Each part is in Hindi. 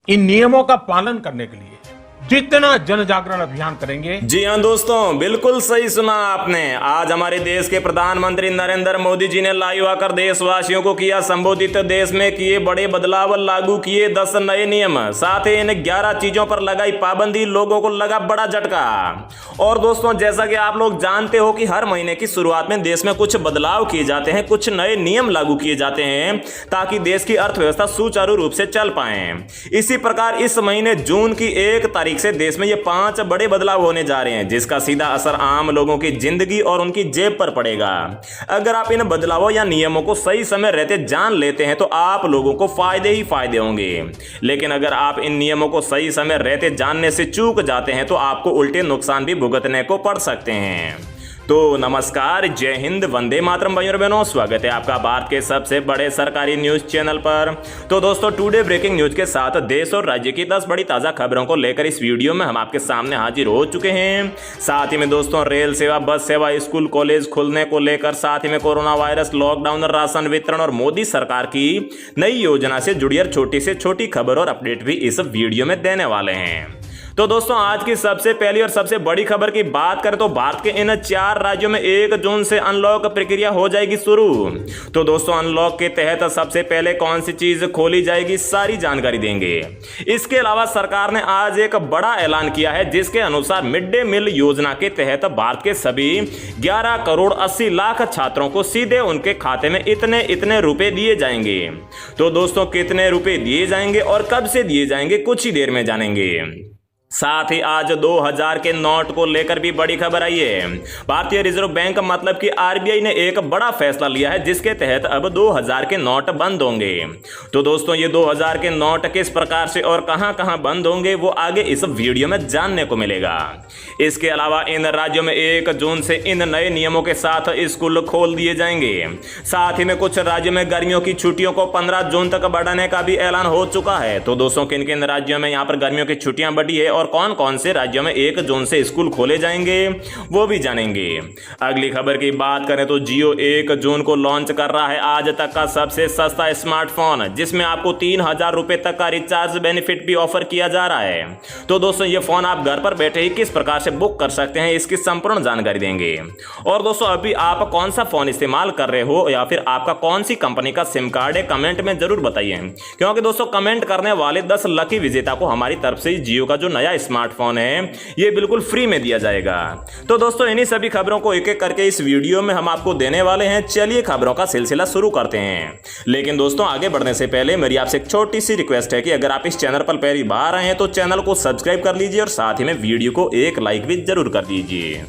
इन नियमों का पालन करने के लिए जितना जन जागरण अभियान करेंगे। जी हाँ दोस्तों, बिल्कुल सही सुना आपने। आज हमारे देश के प्रधानमंत्री नरेंद्र मोदी जी ने लाइव आकर देशवासियों को किया संबोधित। देश में किए बड़े बदलाव, लागू किए 10 नए नियम, साथ ही इन 11 चीजों पर लगाई पाबंदी, लोगों को लगा बड़ा झटका। और दोस्तों, जैसा कि आप लोग जानते हो कि हर महीने की शुरुआत में देश में कुछ बदलाव किए जाते हैं, कुछ नए नियम लागू किए जाते हैं ताकि देश की अर्थव्यवस्था सुचारू रूप से चल पाए। इसी प्रकार इस महीने जून की 1 तारीख से देश में ये 5 बड़े बदलाव होने जा रहे हैं, जिसका सीधा असर आम लोगों की जिंदगी और उनकी जेब पर पड़ेगा। अगर आप इन बदलावों या नियमों को सही समय रहते जान लेते हैं तो आप लोगों को फायदे ही फायदे होंगे। लेकिन अगर आप इन नियमों को सही समय रहते जानने से चूक जाते हैं तो आपको उल्टे नुकसान भी भुगतने को पड़ सकते हैं। तो नमस्कार, जय हिंद, वंदे मातरम भाइयों और बहनों, स्वागत है आपका भारत के सबसे बड़े सरकारी न्यूज चैनल पर। तो दोस्तों, टुडे ब्रेकिंग न्यूज के साथ देश और राज्य की 10 बड़ी ताजा खबरों को लेकर इस वीडियो में हम आपके सामने हाजिर हो चुके हैं। साथ ही में दोस्तों, रेल सेवा, बस सेवा, स्कूल कॉलेज खुलने को लेकर, साथ ही में कोरोना वायरस, लॉकडाउन, राशन वितरण और मोदी सरकार की नई योजना से जुड़ी हर छोटी से छोटी खबर और अपडेट भी इस वीडियो में देने वाले हैं। तो दोस्तों, आज की सबसे पहली और सबसे बड़ी खबर की बात करें तो भारत के इन 4 राज्यों में 1 जून से अनलॉक प्रक्रिया हो जाएगी शुरू। तो दोस्तों, अनलॉक के तहत सबसे पहले कौन सी चीज खोली जाएगी, सारी जानकारी देंगे। इसके अलावा सरकार ने आज एक बड़ा ऐलान किया है, जिसके अनुसार मिड डे मील योजना के तहत भारत के सभी 11 करोड़ 80 लाख छात्रों को सीधे उनके खाते में इतने इतने रुपए दिए जाएंगे। तो दोस्तों, कितने रुपए दिए जाएंगे और कब से दिए जाएंगे, कुछ ही देर में जानेंगे। साथ ही आज 2000 के नोट को लेकर भी बड़ी खबर आई है। भारतीय रिजर्व बैंक मतलब कि आरबीआई ने एक बड़ा फैसला लिया है, जिसके तहत अब 2000 के नोट बंद होंगे। तो दोस्तों, ये 2000 के नोट किस प्रकार से और कहां-कहां बंद होंगे वो आगे इस वीडियो में जानने को मिलेगा। इसके अलावा इन राज्यों में 1 जून से इन नए नियमों के साथ स्कूल खोल दिए जाएंगे। साथ ही में कुछ राज्यों में गर्मियों की छुट्टियों को 15 जून तक बढ़ाने का भी ऐलान हो चुका है। तो दोस्तों, किन किन राज्यों में यहाँ पर गर्मियों की छुट्टियां बढ़ी है और कौन कौन से राज्यों में 1 जून से स्कूल खोले जाएंगे वो भी जानेंगे। अगली खबर की बात करें तो जियो 1 जून को लॉन्च कर रहा है आज तक का सबसे सस्ता स्मार्टफोन, जिसमें आपको 3000 रुपए तक का रिचार्ज बेनिफिट भी ऑफर किया जा रहा है। तो दोस्तों, ये फोन आप घर पर बैठे ही किस प्रकार से बुक कर सकते हैं, इसकी संपूर्ण जानकारी देंगे। और दोस्तों, अभी आप कौन सा फोन इस्तेमाल कर रहे हो या फिर आपका कौन सी कंपनी का सिम कार्ड है, कमेंट में जरूर बताइए, क्योंकि दोस्तों कमेंट करने वाले 10 लकी विजेता को हमारी तरफ से जियो का जो नया स्मार्टफोन है ये बिल्कुल फ्री में दिया जाएगा। तो दोस्तों, इन्हीं सभी खबरों को एक एक करके इस वीडियो में हम आपको देने वाले हैं। चलिए खबरों का सिलसिला शुरू करते हैं। लेकिन दोस्तों, आगे बढ़ने से पहले मेरी आपसे एक छोटी सी रिक्वेस्ट है कि अगर आप इस चैनल पर पहली बार आए हैं तो चैनल को सब्सक्राइब कर लीजिए और साथ ही में वीडियो को एक लाइक भी जरूर कर दीजिए।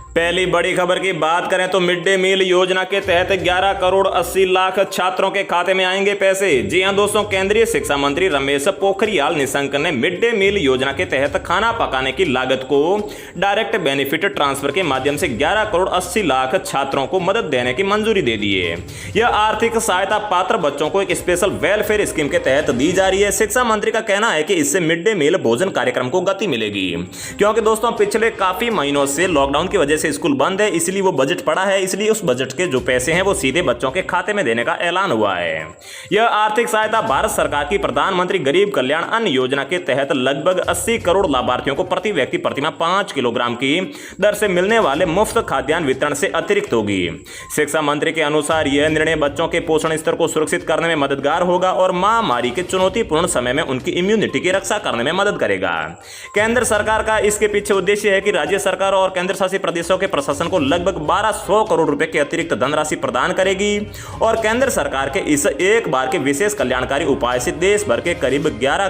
पहली बड़ी खबर की बात करें तो मिड डे मील योजना के तहत 11 करोड़ 80 लाख छात्रों के खाते में आएंगे पैसे। जी हां दोस्तों, केंद्रीय शिक्षा मंत्री रमेश पोखरियाल निशंक ने मिड डे मील योजना के तहत खाना पकाने की लागत को डायरेक्ट बेनिफिट ट्रांसफर के माध्यम से 11 करोड़ 80 लाख छात्रों को मदद देने की मंजूरी दे दी है। यह आर्थिक सहायता पात्र बच्चों को एक स्पेशल वेलफेयर स्कीम के तहत दी जा रही है। शिक्षा मंत्री का कहना है कि इससे मिड डे मील भोजन कार्यक्रम को गति मिलेगी, क्योंकि दोस्तों पिछले काफी महीनों से लॉकडाउन की वजह से स्कूल बंद है, इसलिए वो बजट पड़ा है, इसलिए उस बजट के जो पैसे हैं वो सीधे बच्चों के खाते में देने का ऐलान हुआ है। यह आर्थिक सहायता भारत सरकार की प्रधानमंत्री गरीब कल्याण अन्न योजना के तहत लगभग 80 करोड़ लाभार्थियों को प्रति व्यक्ति प्रतिमाह 5 किलोग्राम की दर से मिलने वाले मुफ्त खाद्यान्न वितरण से अतिरिक्त होगी। शिक्षा मंत्री के अनुसार यह निर्णय बच्चों के पोषण स्तर को सुरक्षित करने में मददगार होगा और महामारी के चुनौतीपूर्ण समय में उनकी इम्यूनिटी की रक्षा करने में मदद करेगा। केंद्र सरकार का इसके पीछे उद्देश्य है कि राज्य सरकार और केंद्र शासित प्रदेशों के प्रशासन को लगभग 1200 करोड़ रुपए के अतिरिक्त धनराशि प्रदान करेगी और केंद्र सरकार के इस एक बार के विशेष कल्याणकारी उपाय से देश भर के करीब 11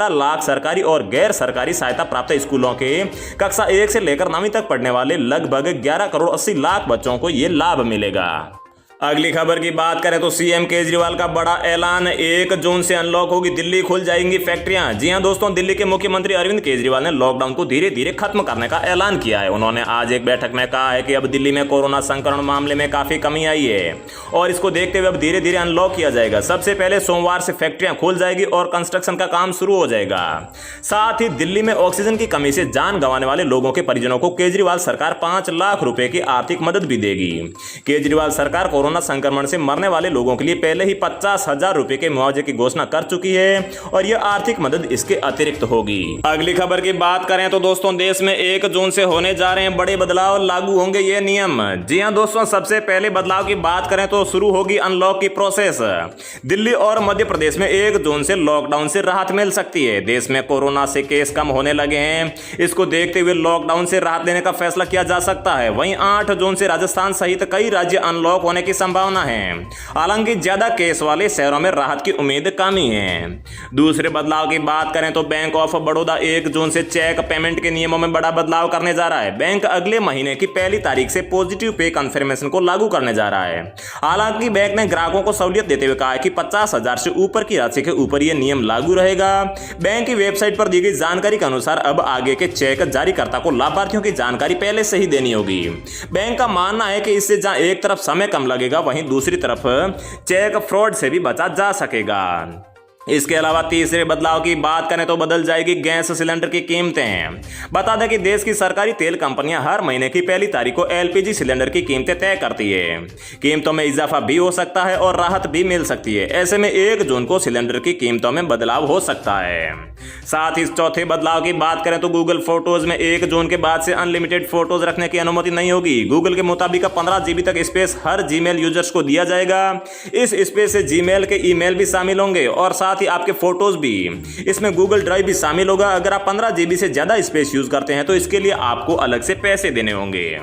लाख सरकारी और गैर सरकारी सहायता प्राप्त स्कूलों के कक्षा 1 से लेकर 9वीं तक पढ़ने वाले लगभग 11 करोड़ 80 लाख बच्चों को यह लाभ मिलेगा। अगली खबर की बात करें तो सीएम केजरीवाल का बड़ा ऐलान, 1 जून से अनलॉक होगी दिल्ली, खुल जाएंगी फैक्ट्रियां। जी हां दोस्तों, दिल्ली के मुख्यमंत्री अरविंद केजरीवाल ने लॉकडाउन को धीरे धीरे खत्म करने का ऐलान किया है। उन्होंने आज एक बैठक में कहा है कि अब दिल्ली में कोरोना संक्रमण मामले में काफी कमी आई है और इसको देखते हुए अब धीरे धीरे अनलॉक किया जाएगा। सबसे पहले सोमवार से फैक्ट्रियां खुल जाएगी और कंस्ट्रक्शन का काम शुरू हो जाएगा। साथ ही दिल्ली में ऑक्सीजन की कमी से जान गंवाने वाले लोगों के परिजनों को केजरीवाल सरकार 5 लाख रुपए की आर्थिक मदद भी देगी। केजरीवाल सरकार कोरोना कोरोना संक्रमण से मरने वाले लोगों के लिए पहले ही 50,000 रुपए के मुआवजे की घोषणा कर चुकी है और यह आर्थिक मदद इसके अतिरिक्त होगी। अगली खबर की बात करें तो दोस्तों देश में 1 जून से होने जा रहे हैं बड़े बदलाव, लागू होंगे ये नियम। जी हां दोस्तों, सबसे पहले बदलाव की बात करें तो शुरू होगी अनलॉक की प्रोसेस। दिल्ली और मध्य प्रदेश में 1 जून से लॉकडाउन से राहत मिल सकती है। देश में कोरोना से केस कम होने लगे हैं, इसको देखते हुए लॉकडाउन से राहत देने का फैसला किया जा सकता है। वहीं 8 जून से राजस्थान सहित कई राज्य अनलॉक होने की संभावना है। हालांकि ज्यादा केस वाले शहरों में राहत की उम्मीद कम ही है। दूसरे बदलाव की बात करें तो बैंक ऑफ बड़ौदा 1 जून से चेक पेमेंट के नियमों में बड़ा बदलाव करने जा रहा है। बैंक अगले महीने की पहली तारीख से पॉजिटिव पे कंफर्मेशन को लागू करने जा रहा है। हालांकि बैंक ने ग्राहकों को सहूलियत देते हुए कहा है कि 50,000 से ऊपर की राशि के ऊपर यह नियम लागू रहेगा। बैंक की वेबसाइट पर दी गई जानकारी के अनुसार अब आगे के चेक जारीकर्ता को लाभार्थियों की जानकारी पहले से ही देनी होगी। बैंक का मानना है कि इससे जहां एक तरफ समय कम लगेगा, वहीं दूसरी तरफ चेक फ्रॉड से भी बचा जा सकेगा। इसके अलावा तीसरे बदलाव की बात करें तो बदल जाएगी गैस सिलेंडर की कीमतें। बता दें कि देश की सरकारी तेल कंपनियां हर महीने की पहली तारीख को एलपीजी सिलेंडर की कीमतें तय करती है। कीमतों में इजाफा भी हो सकता है और राहत भी मिल सकती है। ऐसे में 1 जून को सिलेंडर की कीमतों में बदलाव हो सकता है। साथ ही चौथे बदलाव की बात करें तो गूगल फोटोज में 1 जून के बाद से अनलिमिटेड फोटोज रखने की अनुमति नहीं होगी। गूगल के मुताबिक 15 GB तक स्पेस हर जीमेल यूजर्स को दिया जाएगा। इस स्पेस से जीमेल के ईमेल भी शामिल होंगे और साथ ही आपके फोटोज भी। इसमें गूगल ड्राइव भी शामिल होगा। अगर आप 15 GB से ज्यादा स्पेस यूज करते हैं तो इसके लिए आपको अलग से पैसे देने होंगे।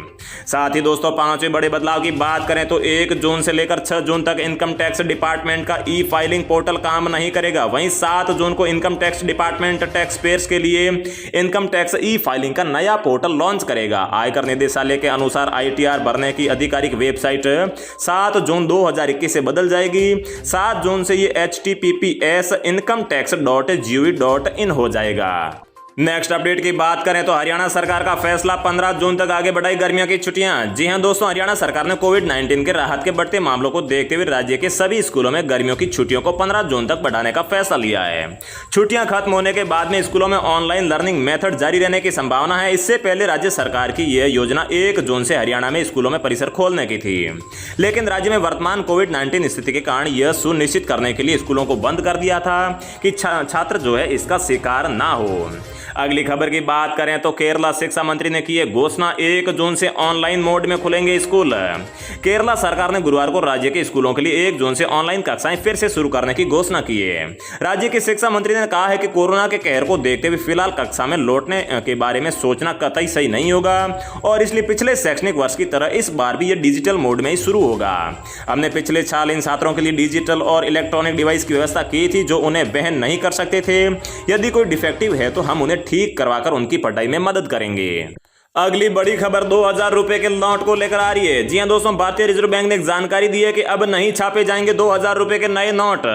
साथ ही दोस्तों पांचवें बड़े बदलाव की बात करें तो 1 जून से लेकर 6 जून तक इनकम टैक्स डिपार्टमेंट का ई फाइलिंग पोर्टल काम नहीं करेगा। वहीं 7 जून को income tax department tax payers के लिए इनकम टैक्स ई फाइलिंग का नया पोर्टल लॉन्च करेगा। आयकर निदेशालय के अनुसार ITR भरने की आधिकारिक वेबसाइट 7 जून 2021 से बदल जाएगी। 7 जून से ये https incometax.gov.in हो जाएगा। नेक्स्ट अपडेट की बात करें तो हरियाणा सरकार का फैसला 15 जून तक आगे बढ़ाई गर्मियों की छुट्टियां। जी हां दोस्तों, हरियाणा सरकार ने कोविड-19 के राहत के बढ़ते मामलों को देखते हुए राज्य के सभी स्कूलों में गर्मियों की छुट्टियों को 15 जून तक बढ़ाने का फैसला लिया है। छुट्टियां खत्म होने के बाद में स्कूलों में ऑनलाइन लर्निंग मेथड जारी रहने की संभावना है। इससे पहले राज्य सरकार की यह योजना 1 जून से हरियाणा में स्कूलों में परिसर खोलने की थी, लेकिन राज्य में वर्तमान कोविड-19 स्थिति के कारण यह सुनिश्चित करने के लिए स्कूलों को बंद कर दिया था कि छात्र जो है इसका शिकार ना हो। अगली खबर की बात करें तो केरला शिक्षा मंत्री ने की है घोषणा, 1 जून से ऑनलाइन मोड में खुलेंगे स्कूल। केरला सरकार ने गुरुवार को राज्य के स्कूलों के लिए 1 जून से ऑनलाइन कक्षाएं फिर से शुरू करने की घोषणा की है। राज्य के शिक्षा मंत्री ने कहा है कि कोरोना के कहर को देखते हुए फिलहाल कक्षा में लौटने के बारे में सोचना कतई सही नहीं होगा और इसलिए पिछले शैक्षणिक वर्ष की तरह इस बार भी यह डिजिटल मोड में ही शुरू होगा। हमने पिछले साल इन छात्रों के लिए डिजिटल और इलेक्ट्रॉनिक डिवाइस की व्यवस्था की थी जो उन्हें वहन नहीं कर सकते थे। यदि कोई डिफेक्टिव है तो हम उन्हें ठीक करवाकर उनकी पढ़ाई में मदद करेंगे। अगली बड़ी खबर 2000 रुपए के नोट को लेकर आ रही है। जी हां दोस्तों, भारतीय रिजर्व बैंक ने एक जानकारी दी है कि अब नहीं छापे जाएंगे 2000 रुपए के नए नोट।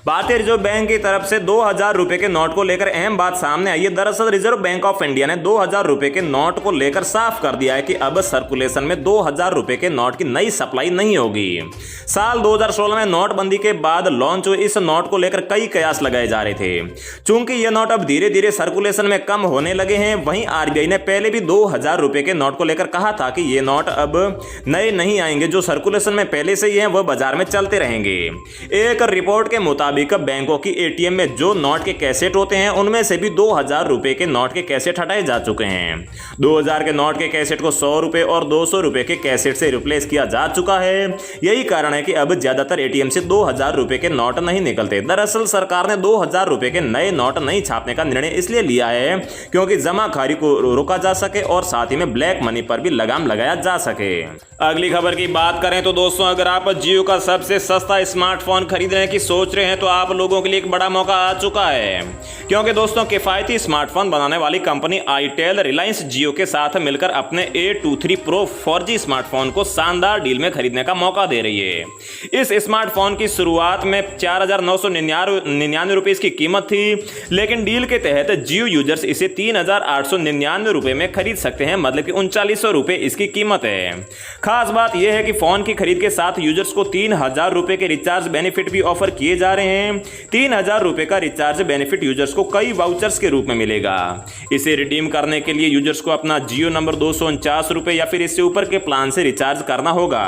भारतीय रिजर्व बैंक की तरफ से 2000 रुपए के नोट को लेकर अहम बात सामने आई है। दरअसल रिजर्व बैंक ऑफ इंडिया ने 2000 रुपए के नोट को लेकर साफ कर दिया है कि अब सर्कुलेशन में 2000 रुपए के नोट की नई सप्लाई नहीं होगी। साल 2016 में नोटबंदी के बाद लॉन्च हुए इस नोट को लेकर कई कयास लगाए जा रहे थे। चूंकि ये नोट अब धीरे धीरे सर्कुलेशन में कम होने लगे हैं, वहीं आरबीआई ने पहले भी 2000 रुपए के नोट को लेकर कहा था कि ये नोट अब नए नहीं आएंगे, जो सर्कुलेशन में पहले से ही हैं वह बाजार में चलते रहेंगे। एक रिपोर्ट के मुताबिक बैंकों की एटीएम में जो नोट के कैसेट होते हैं उनमें से भी 2000 रुपए के नोट के कैसेट हटाए जा चुके हैं। 2000 के नोट के कैसेट को 100 रुपए और 200 रुपए के कैसेट से रिप्लेस किया जा चुका है। यही कारण है कि अब ज्यादातर एटीएम से 2000 रुपए के नोट नहीं निकलते। दरअसल सरकार ने 2000 रुपए के नए नोट नहीं छापने का निर्णय इसलिए लिया है क्योंकि जमाखोरी को रोका जा सके और साथ ही में ब्लैक मनी पर भी लगाम लगाया जा सके। अगली खबर की बात करें तो दोस्तों, अगर आप जियो का सबसे सस्ता स्मार्टफोन खरीदने की सोच रहे हैं तो आप लोगों के लिए एक बड़ा मौका आ चुका है, क्योंकि दोस्तों किफायती स्मार्टफोन बनाने वाली कंपनी आईटेल रिलायंस जियो के साथ मिलकर अपने A23 Pro 4G स्मार्टफोन को शानदार डील में खरीदने का मौका दे रही है। इस स्मार्टफोन की शुरुआत में 4999 रुपए की कीमत थी, लेकिन डील के तहत जियो यूजर्स इसे 3899 रुपए में खरीद सकते हैं, मतलब कि 3900 रुपए इसकी कीमत है। खास बात यह है कि फोन की खरीद के साथ यूजर्स को 3000 रुपए के रिचार्ज बेनिफिट भी ऑफर किए जा रहे हैं। 3000 रुपए का रिचार्ज बेनिफिट यूजर्स को कई वाउचर्स के रूप में मिलेगा। इसे रिडीम करने के लिए यूजर्स को अपना जियो नंबर 249 रुपए या फिर इससे ऊपर के प्लान से रिचार्ज करना होगा।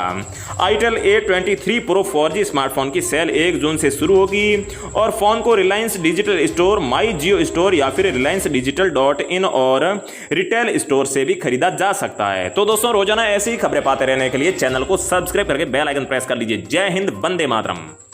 Itel A23 pro 4G smartphone की सेल 1 जून से शुरू होगी और फोन को रिलायंस डिजिटल स्टोर, माई जियो स्टोर या फिर रिलायंस डिजिटल.in और रिटेल स्टोर से भी खरीदा जा सकता है। तो दोस्तों, रोजाना ऐसी ही खबरें पाते रहने के लिए चैनल को सब्सक्राइब करके बेल आइकन प्रेस कर लीजिए। जय हिंद, वंदे मातरम।